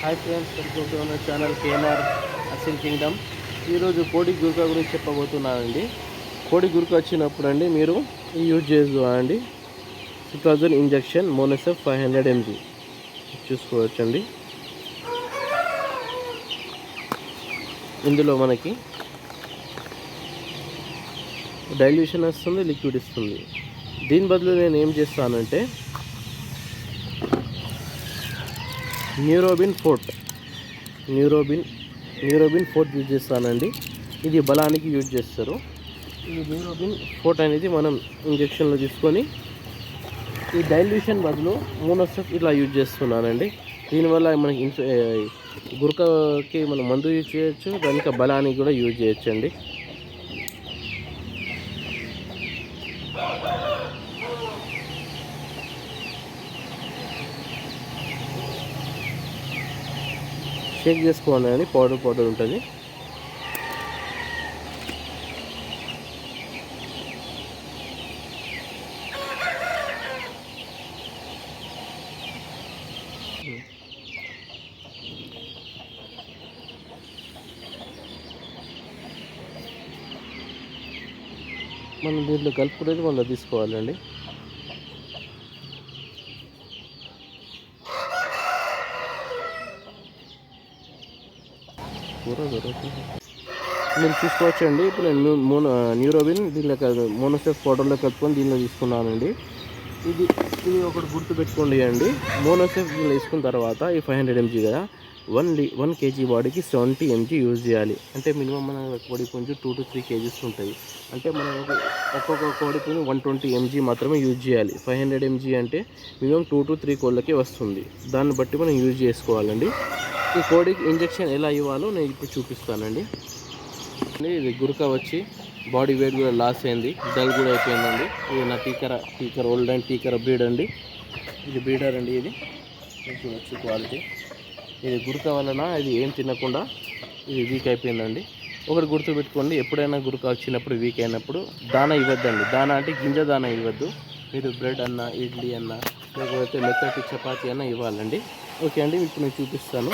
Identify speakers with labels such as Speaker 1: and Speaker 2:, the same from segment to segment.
Speaker 1: Hi friends, welcome to our channel KNR Aseel Kingdom. ఈరోజు కోడి గురక గురించి చెప్పబోతున్నానండి. కోడి గురక వచ్చినప్పుడు అండి మీరు యూజ్ చేసుకోండి 2000 ఇంజెక్షన్ మోనోసెఫ్ 500 mg చూసుకోవచ్చండి. ఇందులో మనకి డైల్యూషన్ వస్తుంది, లిక్విడ్ ఇస్తుంది. దీని బదులు నేను ఏం చేస్తానంటే న్యూరోబిన్ ఫోర్ట్ యూజ్ చేస్తానండి. ఇది బలానికి యూజ్ చేస్తారు. ఈ న్యూరోబిన్ ఫోర్ట్ అనేది మనం ఇంజెక్షన్లో తీసుకొని ఈ డైల్యూషన్ బదులు మోనోసెఫ్ ఇలా యూజ్ చేస్తున్నానండి. దీనివల్ల మనకి గురకకి మనం మందు యూజ్ చేయొచ్చు, దానికి బలానికి కూడా యూజ్ చేయొచ్చండి. షేక్ చేసుకోవాలని పౌడర్ ఉంటుంది. మనం దీంట్లో కలుపుకునేది మళ్ళీ తీసుకోవాలండి. మీరు చూసుకోవచ్చండి. ఇప్పుడు నేను న్యూరోబిన్ దీనిలో మోనోసెఫ్ పౌడర్లో కలుపుకొని దీనిలో తీసుకున్నానండి. ఇది ఒకటి గుర్తు పెట్టుకోండి అండి. మోనోసెఫ్ దీనిలో వేసుకున్న తర్వాత ఈ 500 mg కదా, 1 kg బాడీకి 70 mg యూజ్ చేయాలి. అంటే మినిమం మన కోడి పుంజు 2 to 3 kgs ఉంటుంది. అంటే మనం ఒక్కొక్క కోడి పుంజు 120 mg మాత్రమే యూజ్ చేయాలి. 500 mg అంటే మినిమం 2 to 3 కోళ్ళకి వస్తుంది. దాన్ని బట్టి మనం యూజ్ చేసుకోవాలండి. ఈ కోడికి ఇంజెక్షన్ ఎలా ఇవ్వాలో నేను ఇప్పుడు చూపిస్తానండి. ఇది గురక వచ్చి బాడీ వెయిట్ కూడా లాస్ అయింది, డల్ కూడా అయిపోయిందండి. ఇది నా టీకర్ ఓల్డ్ అండ్ టీకర్ బ్రీడ్ అండి. ఇది బ్రీడర్ అండి. ఇది చూడొచ్చు క్వాలిటీ. ఇది గురక వలన ఇది ఏం తినకుండా ఇది వీక్ అయిపోయిందండి. ఒకటి గుర్తుపెట్టుకోండి, ఎప్పుడైనా గురక వచ్చినప్పుడు వీక్ అయినప్పుడు దానా ఇవ్వద్దండి. దానా అంటే గింజ దానా ఇవ్వద్దు. మీరు బ్రెడ్ అన్న, ఇడ్లీ అన్న, లేకపోతే మెత్తటి చపాతీ అన్న ఇవ్వాలండి. ఓకే అండి, ఇప్పుడు నేను చూపిస్తాను.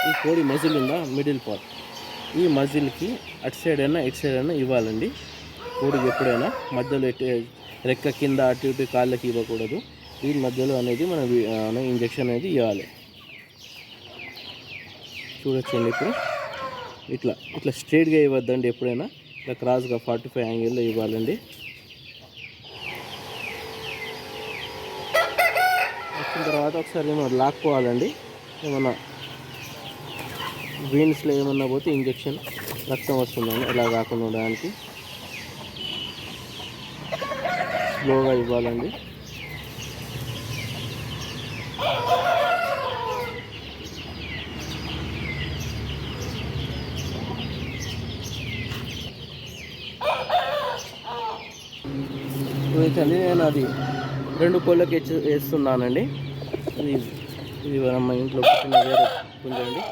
Speaker 1: ఈ కోడి మజిల్ ఉందా, మిడిల్ పార్ట్, ఈ మజిల్కి అటు సైడ్ అయినా ఇటు సైడ్ అయినా ఇవ్వాలండి. కోడికి ఎప్పుడైనా మధ్యలో రెక్క కింద అటు ఇటు కాళ్ళకి ఇవ్వకూడదు. దీని మధ్యలో అనేది మనం ఇంజెక్షన్ అనేది ఇవ్వాలి. చూడొచ్చండి. ఇప్పుడు ఇట్లా స్ట్రైట్గా ఇవ్వద్దండి. ఎప్పుడైనా ఇట్లా క్రాస్గా 45 యాంగిల్లో ఇవ్వాలండి. వచ్చిన తర్వాత ఒకసారి ఏమన్నా లాక్కోవాలండి. ఏమన్నా వీన్స్లో ఏమన్నా పోతే ఇంజెక్షన్ రక్తం వస్తుందండి. అలా కాకుండా ఉండడానికి స్లోగా ఇవ్వాలండి. ఇప్పుడైతే నేను అది 2 కోళ్ళకి వేస్తున్నానండి. ఇది మా ఇంట్లో పుట్టిన వేరే పుంజండి.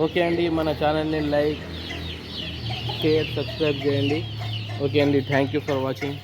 Speaker 1: ఓకే అండి, మన ఛానల్ని లైక్, షేర్, సబ్స్క్రైబ్ చేయండి. ఓకే అండి, థ్యాంక్ యూ ఫర్ వాచింగ్.